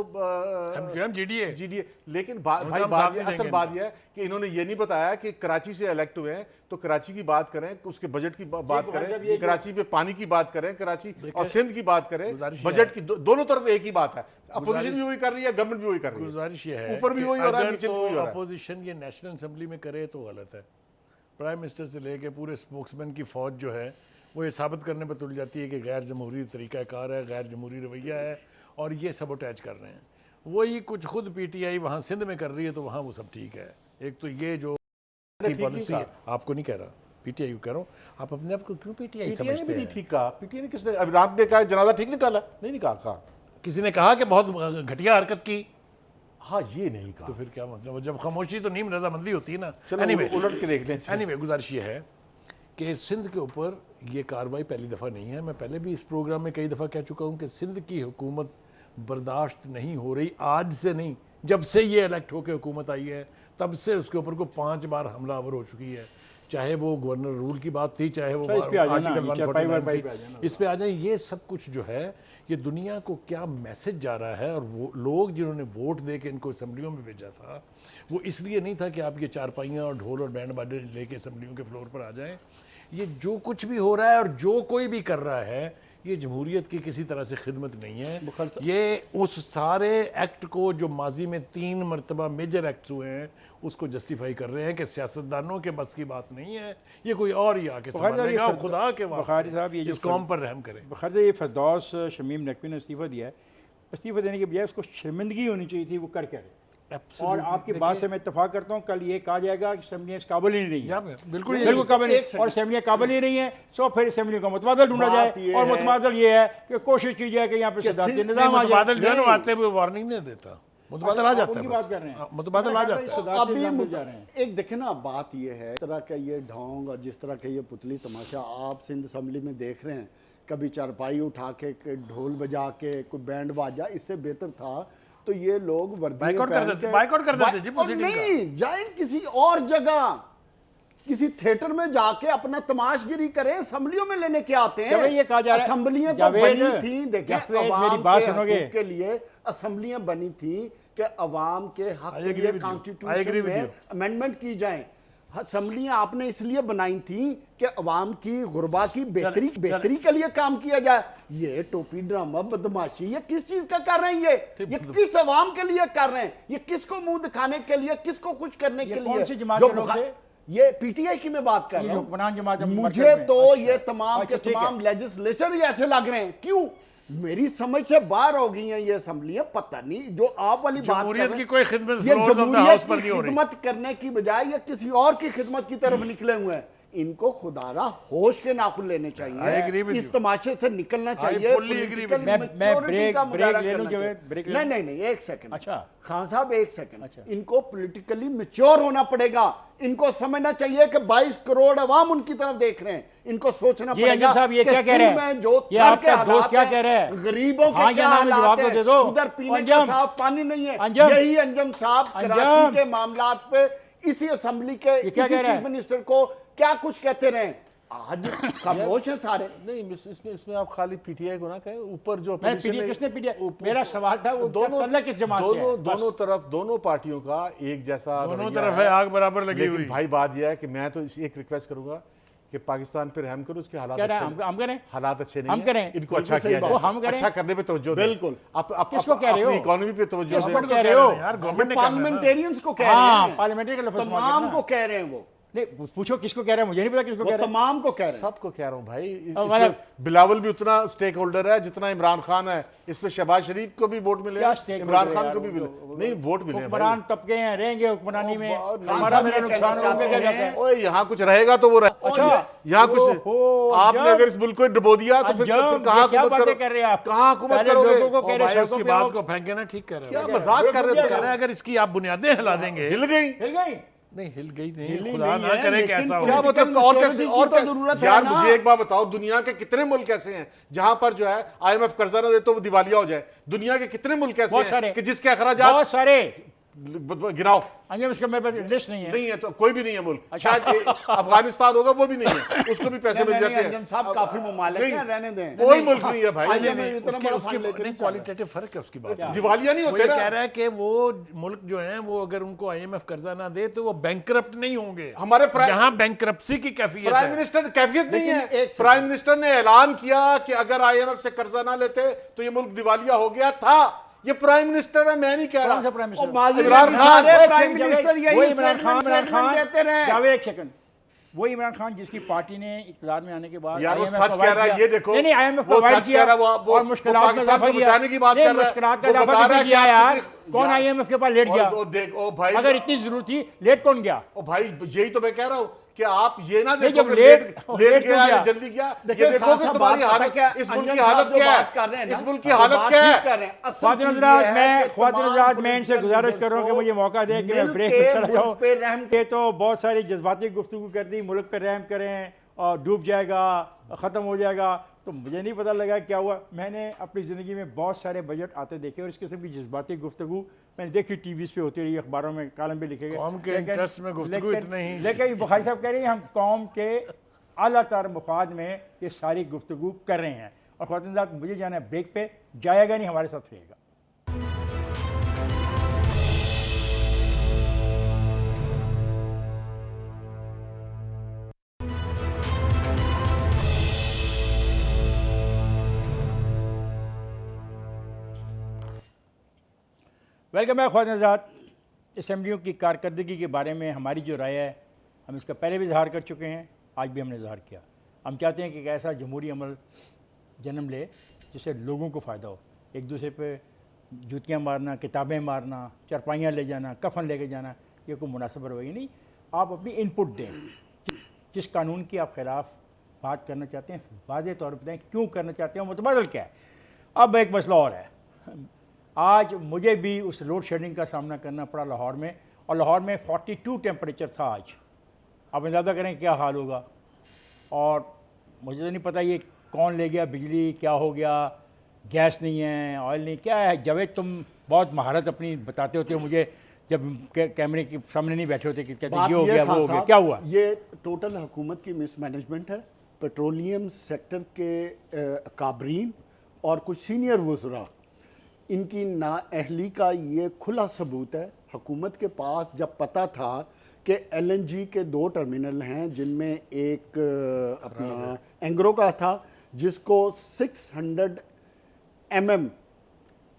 एमक्यूएम जीडीए, लेकिन असल बात यह है कि इन्होंने ये नहीं बताया कि कराची से इलेक्ट हुए हैं तो कराची की बात करें, उसके बजट की बात करें, कराची पे पानी की बात करें, कराची और सिंध की बात करें, बजट की दोनों तरफ एक ही बात है। अपोजिशन भी वही कर रही है, गवर्नमेंट भी वही कर रही है, गुजारिश ये है ऊपर भी वही हो रहा है, नीचे भी वही हो रहा है। अपोजिशन ये नेशनल असेंबली में करे तो गलत है। प्राइम मिनिस्टर से लेके पूरे स्पोक्समैन की फौज जो है वो ये साबित करने पर तुल जाती है कि गैर जमहूरी तरीक़ाकार है, गैर जमहूरी रवैया है और ये सबोटेज कर रहे हैं। वही कुछ खुद पीटीआई वहाँ सिंध में कर रही है तो वहाँ वो सब ठीक है। एक तो ये जो पॉलिसी है, आपको नहीं कह रहा, पीटीआई कह रहा हूँ, आप अपने आप को क्यों पीटीआई समझते हैं? ठीक कहा पीटीआई ने, किसने अभी रात ने कहा जनाजा ठीक निकाला? नहीं निकाला, किसी ने कहा कि बहुत घटिया हरकत की? हाँ, ये नहीं कहा तो फिर क्या मतलब, जब खामोशी तो नीम रजामंदी होती है ना। एनीवे उलट के देख लें। एनीवे गुजारिश ये है कि सिंध के ऊपर ये कार्रवाई पहली दफ़ा नहीं है। मैं पहले भी इस प्रोग्राम में कई दफ़ा कह चुका हूँ कि सिंध की हुकूमत बर्दाश्त नहीं हो रही, आज से नहीं, जब से ये इलेक्ट होकर हुकूमत आई है तब से उसके ऊपर को 5 बार हमलावर हो चुकी है। चाहे वो गवर्नर रूल की बात थी, चाहे वो आर्टिकल 149 थी, इस पे आ जाए। ये सब कुछ जो है ये दुनिया को क्या मैसेज जा रहा है, और वो लोग जिन्होंने वोट दे के इनको असम्बलियों में भेजा था वो इसलिए नहीं था कि आप ये चारपाइयाँ और ढोल और बैंड बाजे लेके असम्बलियों के फ्लोर पर आ जाएं। ये जो कुछ भी हो रहा है और जो कोई भी कर रहा है ये जमहूरियत की किसी तरह से खिदमत नहीं है। ये उस सारे एक्ट को जो माजी में 3 मरतबा मेजर एक्ट्स हुए हैं उसको जस्टिफाई कर रहे हैं कि सियासतदानों के बस की बात नहीं है, ये कोई और ही आके संभालेगा, खुदा के वास्ते इस कौम पर रहम करें। बखैर ये फरदौस शमीम नकवी ने इस्तीफ़ा दिया है, इस्तीफ़ा देने के बजाय उसको शर्मिंदगी होनी चाहिए थी, वो कर क्या रहे। और आपकी बात से मैं इत्तेफाक करता हूँ, कल ये कहा जाएगा कि असेंबलियाँ इस काबिल ही नहीं है, बिल्कुल काबिल नहीं, और असेंबलियाँ काबिल ही नहीं है, सो फिर असेंबली का मुतबादल ढूंढा जाए। और मुतबादल ये है कि कोशिश की जाए कि यहाँ पे सदारती निज़ाम आ जाए। जो है आते हुए वार्निंग नहीं देता, मुतबादल आ जाता है, बात कर रहे हैं, मुतबादल आ जाता है। अभी एक देखे ना, बात ये है, इस तरह का ये ढोंग और जिस तरह का ये पुतली तमाशा आप सिंध असेंबली में देख रहे हैं, कभी चारपाई उठा के ढोल बजा के कोई बैंड बाजा, इससे बेहतर था तो ये लोग बाइकआउट कर देते जी, नहीं जाए किसी और जगह, किसी थिएटर में जाके अपना तमाशगिरी करें, असेंबलियों में लेने के आते हैं। ये कहा जा रहा है असेंबलियां तो बनी थी, देखिए अवाम के लिए असेंबलियां बनी थी कि अवाम के हक के लिए कॉन्स्टिट्यूशन में अमेंडमेंट की जाए। असेंबलियां आपने इसलिए बनाई थी कि अवाम की गुरबा की बेहतरी के लिए काम किया जाए। ये टोपी ड्रामा बदमाशी ये किस चीज का कर रहे हैं? ये किस अवाम के लिए कर रहे हैं? ये किसको मुंह दिखाने के लिए, किसको खुश करने के लिए? जो ये पीटीआई की मैं बात कर रहा हूं, मुझे तो ये तमाम के तमाम लेजिस्लेचर ऐसे लग रहे हैं। क्यों? मेरी समझ से बाहर हो गई हैं ये असेंबलियां। पता नहीं जो आप वाली बात कर रहे हैं, की कोई खिदमत, ये जमहूरियत की खिदमत करने की बजाय ये किसी और की खिदमत की तरफ निकले हुए हैं। इनको खुदारा होश के नाखुन लेने चाहिए, इस तमाशे से निकलना चाहिए। नहीं, एक सेकंड। अच्छा खान साहब, एक सेकंड। इनको पॉलिटिकली मैच्योर होना पड़ेगा। इनको समझना चाहिए कि 22 करोड़ अवाम उनकी तरफ देख रहे हैं। इनको सोचना पड़ेगा ये क्या कह रहे हैं, जो दोस्त क्या कह रहे हैं, गरीबों के क्या हालात हैं, उधर पीने का साफ पानी नहीं है। यही अंजम साहब कराची के मामलात पे इसी असेंबली के इसी चीफ मिनिस्टर को क्या कुछ कहते रहे, आज खामोश है सारे। नहीं, इसमें आप खाली पीटीआई को ना कहें, ऊपर जो किसने पीटीआई, मेरा सवाल था वो किस जमात से है? दोनों तरफ, दोनों पार्टियों का एक जैसा, दोनों तरफ है, आग बराबर लगी हुई। भाई बात यह है कि मैं तो एक रिक्वेस्ट करूंगा कि पाकिस्तान पर रहम करो, उसके हालात हम करें, हालात अच्छे नहीं हम करें, इनको अच्छा किया जाए, हम करें, अच्छा करने पे तवज्जो दें। बिल्कुल। किसको कह रहे हो? इकोनॉमी पे तवज्जो दें। पार्लियामेंटेरियंस को कह रहे हैं, पार्लियामेंट्री का लफ्ज़ तमाम को कह रहे हैं। वो नहीं पूछो किसको कह रहे हैं, मुझे नहीं पता किसको वो कह रहे हैं। तमाम को कह रहे हैं। सबको कह रहा हूं भाई, मतलब- इसमें बिलावल भी उतना स्टेक होल्डर है जितना इमरान खान है, इसमें शहबाज शरीफ को भी वोट मिले, क्या स्टेक इमरान खान को भी मिले, नहीं वोट मिले हुक्मरान तबके हैं, रहेंगे हुक्मरानी में, खान हमारा साहब मेरा ये नुकसान कहना होगा क्या चाहते जाता है। हैं, ओए यहाँ कुछ रहेगा तो वो अच्छा, यहाँ कुछ ओहो, आपने जब- अगर इस मुल्क को डुबो दिया तो फिर जब कहाँ ये क्या हुकूमत बातें करो- कर रहे हैं आप? कहाँ हुकूमत पहले करोगे? लोगों को कह और रहे भाई हैं उसकी सड़कों पे बात आओ। को फेंके ना, ठीक कह रहे क्या हैं। मजाक कर रहे कह थे, रहे हैं अगर इसकी आप बुनियादें हिला देंगे, हिल गई। हिल गई। नहीं हिल गई नहीं, हिली खुदा नहीं ना है, करे लेकिन कैसा हो। क्या political मतलब और कैसे maturity और की तो क्या- जरूरत है यार ना। मुझे एक बात बताओ, दुनिया के कितने मुल्क ऐसे हैं जहां पर जो है IMF कर्जा ना दे तो वो दिवालिया हो जाए? दुनिया के कितने मुल्क ऐसे बहुत हैं सारे कि जिसके अखराजात बहुत सारे गिराओ अंजम, इसका मेरे पास लिस्ट नहीं है। नहीं है, तो कोई भी नहीं है मुल्क, अच्छा। शायद अफगानिस्तान होगा, वो भी नहीं है, उसको भी पैसे मिल जाते अंजम हैं। साहब काफी ममालिक नहीं, हैं, रहने दें। कोई मुल्क नहीं है भाई, IMF में इतना उसके बड़ा उसके फंड लेके नहीं चल रहा है। क्वालिटेटिव फर्क है उसकी बात में। दिवालिया नहीं वो होते ये ना। कह रहा है कि वो मुल्क जो हैं वो अगर उनको IMF कर्जा ना दे तो वो बैंकरप्ट नहीं होंगे। हमारे जहां बैंकरप्सी की कैफियत प्राइम है, मिनिस्टर कैफियत नहीं लेकिन है। एक सेकंड। प्राइम मिनिस्टर ने ऐलान किया कि अगर IMF से कर्जा ना लेते तो ये मुल्क दिवालिया हो गया था। ये प्राइम मिनिस्टर है, मैं नहीं कह कौन सा रहा। प्राइम और मिनिस्टर? माजी में इमरान भी खान, सारे एक प्राइम सेकंड, मिनिस्टर वो यही इमरान खान स्टेटमेंट देते रहे। जावेद, एक सेकंड, वो इमरान खान जिसकी पार्टी ने इक़्तिदार में आने के बाद यार वो IMF सच को कह रहा है, अवॉइड ये किया। देखो, नहीं नहीं, IMF को वो अवॉइड सच किया कह रहा है, वो और मुश्किलात में पाकिस्तान को इजाफा किया। बचाने की बात नहीं, कर रहा है। मुश्किलात का वो इजाफा बता रहा किसने है कि किया आप यार? कितने- कौन यार, IMF के पास लेट गया? देखो भाई, अगर इतनी जरूरत थी, लेट कौन गया? ओ भाई यही तो मैं कह रहा हूं कि आप ये ना नहीं, देखो जब कि लेट लेट क्यों गया गया? या जल्दी गया। देखिए, ये देखो खान कि साहब तुम्हारी बात पता हालत क्या, इस मुल्क अंजन की साहब हालत जो क्या बात कर रहे हैं है, ना, इस मुल्क की वो हालत बात क्या ठीक है? कर रहे हैं। असल ख्वातीन चीज़ हज़रात, ये है मैं कि ख्वातीन तमाम हज़रात, मैं इनसे political गुजारिश कर रहा हूँ कि leaders मुझे मौका दें कि मैं मिल ब्रेक के पे चला मुल्क जाऊँ। पे रहम ये तो बहुत सारी जज्बाती गुफ्तगू कर दी, मुल्क पे रहम करें और डूब जाएगा, ख़त्म हो जाएगा। तो मुझे नहीं पता लगा क्या हुआ। मैंने अपनी ज़िंदगी में बहुत सारे बजट आते देखे और इस किस्म की जज्बाती गुफ्तगू मैंने देखी, टीवी पे होती रही, अखबारों में कॉलम पे लिखे गए। कौम के इंटरेस्ट में गुफ्तगू इतने ही। लेकिन बुखारी साहब कह रहे हैं हम कौम के आला तर मफाद में ये सारी गुफ्तगू कर रहे हैं। और ख्वातीन साहब, मुझे जाना है ब्रेक पे, जाएगा नहीं, हमारे साथ रहेगा। वेलकम बैक ख्वातीन हज़रात। असम्बलियों की कारकर्दगी के बारे में हमारी जो राय है, हम इसका पहले भी इजहार कर चुके हैं, आज भी हमने इजहार किया। हम चाहते हैं कि एक ऐसा जमहूरी अमल जन्म ले जिससे लोगों को फ़ायदा हो। एक दूसरे पे जूतियाँ मारना, किताबें मारना, चरपाइयाँ ले जाना, कफन लेके जाना, ये कोई मुनासिब रवैया नहीं। आप अपनी इनपुट दें, जिस कानून की आप खिलाफ बात करना चाहते हैं वाज़ेह तौर पर बताएं क्यों करना चाहते हैं, मुतबादल क्या है। अब एक मसला और है, आज मुझे भी उस लोड शेडिंग का सामना करना पड़ा लाहौर में, और लाहौर में 42 टेम्परेचर था आज। आप अंदाज़ा करें क्या हाल होगा। और मुझे तो नहीं पता ये कौन ले गया बिजली, क्या हो गया, गैस नहीं है, ऑयल नहीं, क्या है। जावेद, तुम बहुत महारत अपनी बताते होते हो मुझे जब कैमरे के सामने नहीं बैठे होते कि कहते बात ये हो ये गया, खान वो हो गया, साहब, क्या हुआ? ये टोटल हुकूमत की मिसमैनेजमेंट है। पेट्रोलियम सेक्टर के काबरीन और कुछ सीनियर वज़रा, इनकी नाअहली का ये खुला सबूत है। हुकूमत के पास जब पता था कि LNG के 2 टर्मिनल हैं, जिनमें एक अपना एंग्रो का था जिसको 600 mm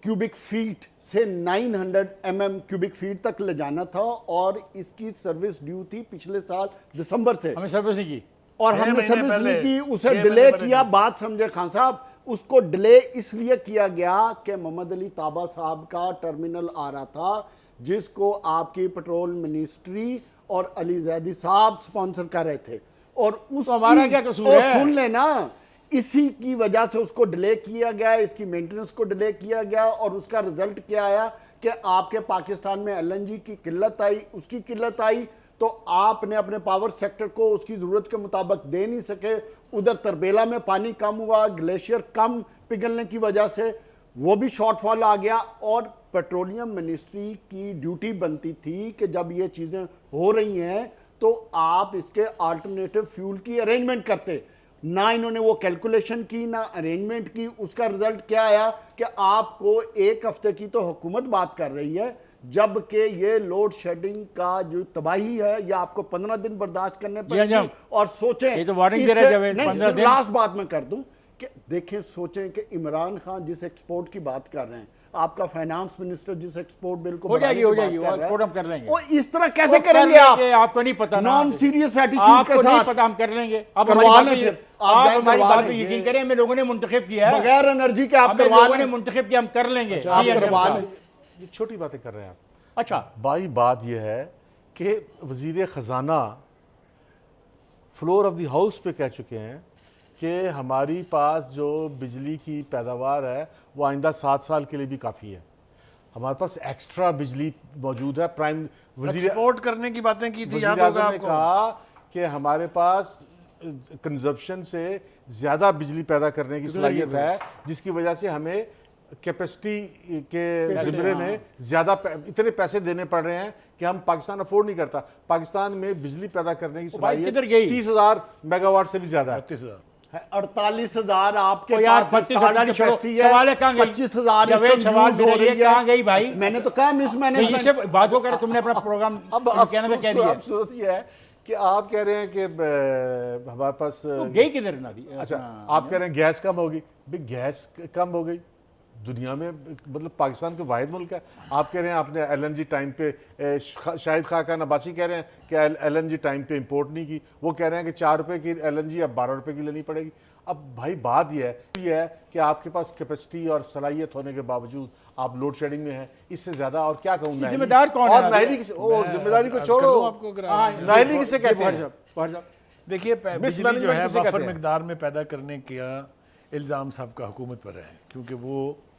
क्यूबिक फीट से 900 mm क्यूबिक फीट तक ले जाना था, और इसकी सर्विस ड्यू थी पिछले साल दिसंबर से, हमें सर्विस नहीं की। और 6 हमने महीने सर्विस पहले, नहीं की, उसे 6 डिले महीने किया। पहले। बात समझे खान साहब, उसको डिले इसलिए किया गया कि मोहम्मद अली ताबा साहब का टर्मिनल आ रहा था, जिसको आपकी पेट्रोल मिनिस्ट्री और अली जैदी साहब स्पॉन्सर कर रहे थे। और उस हमारा क्या कसूर है? सुन लेना, इसी की वजह से उसको डिले किया गया, इसकी मेंटेनेंस को डिले किया गया, और उसका रिजल्ट क्या आया कि आपके पाकिस्तान में LNG की किल्लत आई, उसकी किल्लत आई, तो आपने अपने पावर सेक्टर को उसकी ज़रूरत के मुताबिक दे नहीं सके। उधर तरबेला में पानी कम हुआ, ग्लेशियर कम पिघलने की वजह से वो भी शॉर्टफॉल आ गया। और पेट्रोलियम मिनिस्ट्री की ड्यूटी बनती थी कि जब ये चीज़ें हो रही हैं तो आप इसके अल्टरनेटिव फ्यूल की अरेंजमेंट करते। ना इन्होंने वो कैलकुलेशन की, ना अरेंजमेंट की। उसका रिजल्ट क्या आया कि आपको 1 हफ्ते की तो हुकूमत बात कर रही है, जबकि ये लोड शेडिंग का जो तबाही है ये आपको 15 दिन बर्दाश्त करने पड़ेंगे। और सोचें, ये तो वार्निंग दे रहे हैं जावेद, 15 दिन। लास्ट बात मैं कर दूं, कि देखें सोचें कि इमरान खान जिस एक्सपोर्ट की बात कर रहे हैं, आपका फाइनेंस मिनिस्टर जिस एक्सपोर्ट बिल को हो जाएगी, हो जाएगी, बात कर रहा एक्सपोर्ट हम है, कर लेंगे। वो इस तरह कैसे वो कर करेंगे आप? लेंगे, आपको नहीं पता ना। नॉन सीरियस एटीट्यूड आपको के नहीं साथ पता, हम कर लेंगे। आप करवा हमारी लें बात फिर। पे- आप आप बैंक हमारी करवा बात पे लें। यकीन करें, हमें लोगों ने मुंतखब किया है, बगैर एनर्जी के आप हमें करवा लोगों ने लें। मुंतखब किया, हम कर लेंगे। आप जी, करवा अच्छा। लें। ये छोटी बातें कर रहे हैं आप। अच्छा, भाई बात यह है कि वजीर ख़जाना फ्लोर ऑफ द हाउस पे कह चुके हैं कि हमारी पास जो बिजली की पैदावार है वो आइंदा 7 साल के लिए भी काफ़ी है। हमारे पास एक्स्ट्रा बिजली मौजूद है। प्राइम वजीर एक्सपोर्ट करने की बातें की थी, वज़ीर याद आज़म होगा ने आपको। कहा कि हमारे पास कंजप्शन से ज़्यादा बिजली पैदा करने की सलाहियत है, जिसकी वजह से हमें कैपेसिटी के ज़िमरे में ज़्यादा इतने पैसे देने पड़ रहे हैं कि हम पाकिस्तान अफोर्ड नहीं करता। पाकिस्तान में बिजली पैदा करने की भाई सलाहियत किधर गई? 30,000 मेगावाट से भी ज़्यादा है। 32,000 48,000 आपके तो यार पास 32,000 इंस्टॉल्ड छोड़ो, कैपेसिटी है, सवाल है कहाँ गई? 25,000 जब एक सवाल यूज हो मेरा ये रही है। कहाँ गई भाई? मैंने तो कहा नहीं, मिसमैनेजमेंट। इससे बात हो कर तुमने अपना प्रोग्राम अब कहने का कह दिया। अब सूरत यह है कि आप कह रहे हैं कि हमारे पास तो गई किधर ना दी? अच्छा, आप कह रहे हैं गैस कम होगी। भाई गैस कम हो गई दुनिया में, मतलब पाकिस्तान का वाहिद मुल्क है। आप कह रहे हैं आपने एलएनजी टाइम पे, शाहिद खाकान अब्बासी कह रहे हैं कि एलएनजी टाइम पे इंपोर्ट नहीं की। वो कह रहे हैं कि 4 रुपए की एलएनजी अब 12 रुपए की लेनी पड़ेगी। अब भाई बात यह है कि आपके पास कैपेसिटी और सलाहियत होने के बावजूद आप लोड शेडिंग में हैं। इससे ज्यादा और क्या कहूँ? जिम्मेदार कौन है? और नाहली किसे? ओ, जिम्मेदारी को छोड़ो, आपको नाहली किसे कहते हैं? देखिए, बिजली जो मिसमैनेजमेंट है किसे बफर कहते हैं? मिकदार में पैदा करने का इल्ज़ाम सबका हुकूमत पर है, क्योंकि वो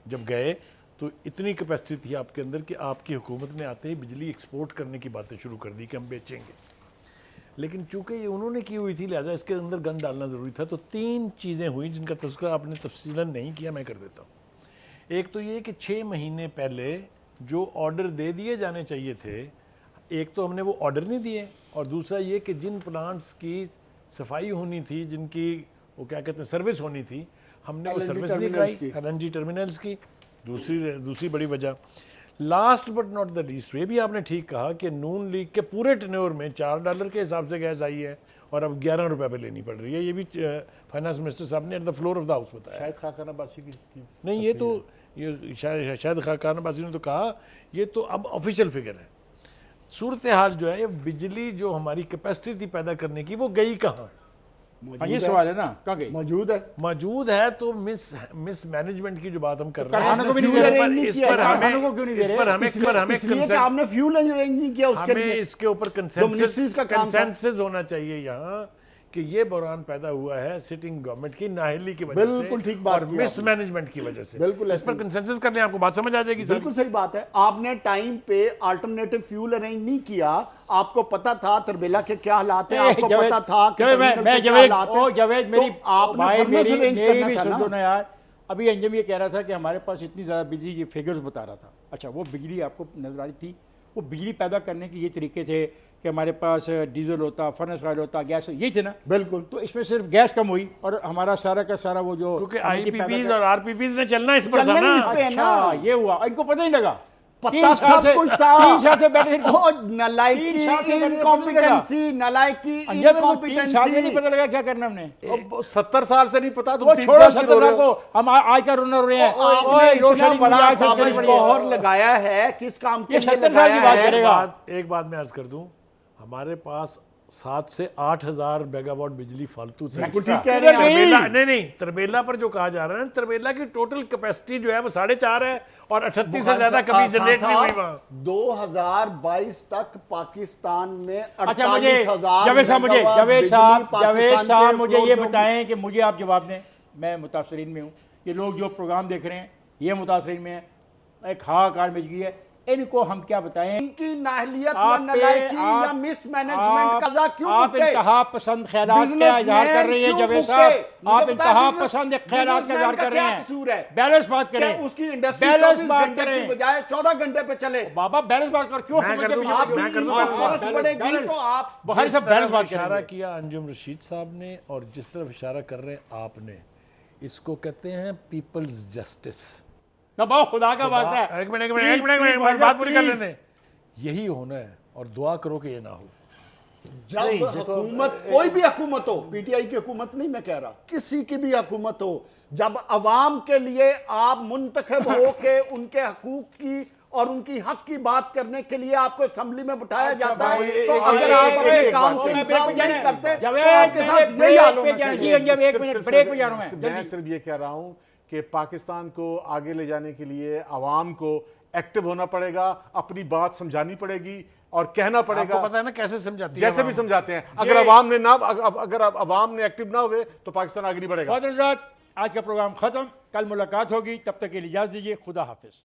जब गए तो इतनी कैपेसिटी थी आपके अंदर कि आपकी हुकूमत ने आते ही बिजली एक्सपोर्ट करने की बातें शुरू कर दी कि हम बेचेंगे। लेकिन चूंकि ये उन्होंने की हुई थी, लिहाजा इसके अंदर गन डालना ज़रूरी था। तो 3 चीज़ें हुई जिनका तज़किरा आपने तफसीलन नहीं किया, मैं कर देता हूँ। एक तो ये कि 6 महीने पहले जो ऑर्डर दे दिए जाने चाहिए थे, एक तो हमने वो ऑर्डर नहीं दिए, और दूसरा ये कि जिन प्लांट्स की सफाई होनी थी, जिनकी वो क्या कहते हैं सर्विस होनी थी, हमने वो LNG सर्विस नहीं टर्मिनल्स कराई। की। LNG टर्मिनल्स की दूसरी बड़ी वजह। Last but not the least, ये भी आपने ठीक कहा कि नून लीग के पूरे टेन्योर में $4 के हिसाब से गैस आई है और अब 11 रुपये पे लेनी पड़ रही है। ये भी फाइनेंस मिनिस्टर साहब ने at the floor of the house बताया। शायद खाकान अब्बासी की थी। नहीं, ये तो ये शायद खाकान अब्बासी ने तो कहा, ये तो अब ऑफिशियल फिगर है। सूरत हाल जो है, ये बिजली जो हमारी कैपेसिटी थी पैदा करने की, वो गई कहाँ? ये सवाल है ना, कहाँ गई? मौजूद है तो मिस मैनेजमेंट की जो बात हम कर रहे कारखानों हैं, को भी नहीं दे रहे। इस पर कारखानों को क्यों नहीं दे रहे? इसलिए कि आपने फ्यूल अरेंज नहीं किया उसके हमें लिए। इसके ऊपर मिनिस्ट्रीज का काम था। कंसेंसस होना चाहिए यहाँ कि ये बहरान पैदा हुआ है सिटिंग गवर्नमेंट की नाअहली की वजह से, बिल्कुल ठीक बात और की मिस आपने। मैनेजमेंट की वजह से। बिल्कुल इस पर ऐसे ही। कंसेंसस कर लें, आपको बात समझ आ जाएगी सारी। बिल्कुल सही बात है। आपने टाइम पे अल्टरनेटिव फ्यूल अरेंज नहीं किया। आपको पता था तरबेला के क्या हालात हैं, आपको पता था कि टर्मिनल के क्या हालात हैं। जवेद, मेरी तो आपने भाई, फर्नेस अरेंज मेरी करना भी था सुन ना। दो ना यार। अभी अंजम ये कह रहा था कि हमारे पास इतनी ज़्यादा बिजली की फिगर्स बता रहा था। अच्छा, वो बिजली आपको नजर आ रही थी? वो बिजली पैदा करने के ये तरीके थे कि हमारे पास डीजल होता, फर्नेस ऑयल होता, गैस, ये थे ना। बिल्कुल। तो इसमें सिर्फ गैस कम हुई और हमारा सारा का सारा वो जो क्योंकि एनर्जी पैदा आईपीपीज कर- और आरपीपीज ने चलना इस पर चलना था ही ना। इस पे है ना। अच्छा, ये हुआ, इनको पता ही लगा। पता 3 साल सब से- कुछ था। 3 साल से बैठे थे। ओ, नलायकी, 3 साल से बैठे थे, इनकॉम्पिटेंसी, नलायकी, अंजम, मेरे को 3 साल में नहीं इनकॉम्पिटेंसी। पता लगा क्या करना हमने। अब 70 साल से नहीं पता, तुम वो 3 छोड़ो साल की 70 रो रहे साल हो। को, हम आज का रोना रो रहे हैं। आपने ओए, इतना रोशनी बड़ा मुझे आज ताबिश करनी पड़ी है। गौहर लगाया है, किस काम के ये लिए 70 साल की लगाया बात है? करेगा। एक बात मैं अर्ज कर दूं, हमारे पास 7 से 8,000 मेगावाट बिजली फालतू थी। बिल्कुल ठीक कह रहे हैं आप। तरबेला नहीं, तरबेला पर जो कहा जा रहा है ना, तरबेला की टोटल कैपेसिटी जो है वो 4.5 है और 38 से ज्यादा कभी जनरेट नहीं हुई वहां। 2022 तक पाकिस्तान में अच्छा, मुझे 48,000 जावेद साहब मुझे मेगावाट जावेद बिजली साहब पाकिस्तान के मुझे फ्लोर ये पे- बताएं कि मुझे आप जवाब दें। मैं मुतासरीन में हूँ, ये लोग जो प्रोग्राम देख रहे हैं ये मुतासरीन में है, एक हाहाकार मच गई है। इनको हम क्या बताएं? इनकी नाहलियत या आप पे- नलायकी या आप- मिसमैनेजमेंट कज़ा क्यों आप भुगते? इंतहा पसंद ख्यालात का बिजनेसमैन इजहार कर रही है क्यों जावेद भुगते? साहब, मुझे आप बताएं, इंतहा बिजनेस- पसंद ख्यालात का इजहार बिजनेसमैन कर क्या रहे हैं। कसूर है? बैलेंस बात क्या करें, उसकी इंडस्ट्री बैलेंस 24 बात घंटे की करें। बजाय 14 घंटे पे चले। बाबा बैलेंस बात कर, क्यों मैं कर दूं, आपकी मैं कर दूं, इनकम बैलेंस कॉस्ट बढ़ेगी तो आप बुखारी जिस साहब बैलेंस तरफ बात इशारा करेंगे। किया अंजुम रशीद साहब ने और जिस तरफ इशारा कर रहे हैं आपने, इसको कहते हैं पीपल्स जस्टिस। ना बहुत खुदा का वास्ता है। एक मिनट बात पूरी कर लेते हैं। यही होना है और दुआ करो कि ये ना हो। जब नहीं, देखो, हुकूमत, कोई भी हुकूमत हो, पीटीआई की हुकूमत नहीं मैं कह रहा, किसी की भी हुकूमत हो, जब अवाम के लिए आप मुंतखब हो के उनके हकूक की और उनकी हक की बात करने के लिए आपको असेंबली में बिठाया जाता है, तो अगर आप अपने काम के इंसाफ नहीं करते तो आपके साथ यही हाल होना चाहिए। मैं सिर्फ ये कह रहा हूं कि पाकिस्तान को आगे ले जाने के लिए अवाम को एक्टिव होना पड़ेगा, अपनी बात समझानी पड़ेगी और कहना पड़ेगा। आपको पता है ना कैसे समझाती है जैसे भी समझाते हैं, अगर अवाम ने एक्टिव ना हुए तो पाकिस्तान आगे नहीं बढ़ेगा। आज का प्रोग्राम खत्म, कल मुलाकात होगी, तब तक के लिए इजाजत दीजिए, खुदा हाफिज।